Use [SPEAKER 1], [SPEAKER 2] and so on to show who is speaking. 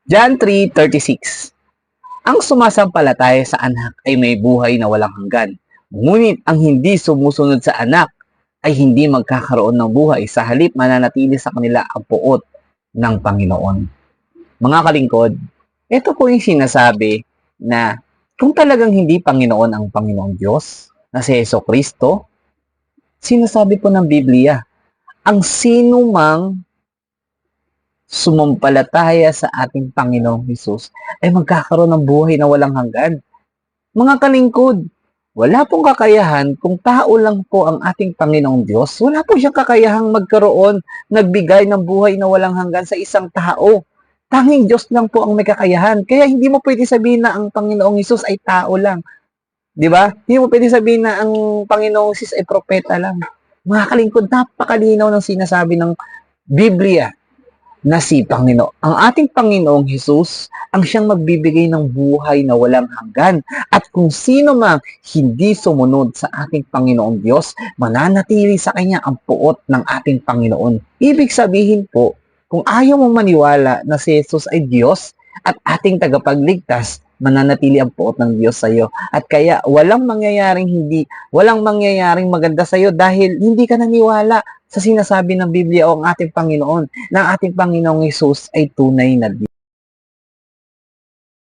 [SPEAKER 1] John 3:36. Ang sumasampalataya sa anak ay may buhay na walang hanggan. Ngunit ang hindi sumusunod sa anak ay hindi magkakaroon ng buhay. Sa halip, mananatili sa kanila ang puot ng Panginoon. Mga kalingkod, ito po yung sinasabi na kung talagang hindi Panginoon ang Panginoong Diyos, na si Jesucristo, sinasabi po ng Biblia, ang sino mang sumampalataya sa ating Panginoong Hesus ay magkakaroon ng buhay na walang hanggan. Mga kalingkod, wala pong kakayahan kung tao lang po ang ating Panginoong Diyos. Wala po siyang kakayahang magkaroon, nagbigay ng buhay na walang hanggan sa isang tao. Tanging Diyos lang po ang may kakayahan. Kaya hindi mo pwede sabihin na ang Panginoong Hesus ay tao lang. Di ba? Hindi mo pwede sabihin na ang Panginoong Hesus ay propeta lang. Mga kalingkod, napakalinaw ng sinasabi ng Biblia na si Panginoon. Ang ating Panginoong Hesus ang siyang magbibigay ng buhay na walang hanggan. At kung sino mang hindi sumunod sa ating Panginoong Diyos, mananatili sa Kanya ang puot ng ating Panginoon. Ibig sabihin po, kung ayaw mong maniwala na si Hesus ay Diyos at ating tagapagligtas, mananatili ang puot ng Diyos sa iyo. At kaya walang mangyayaring maganda sa iyo dahil hindi ka naniwala sa sinasabi ng Biblia o ang ating Panginoon na ang ating Panginoong Hesus ay tunay na Diyos.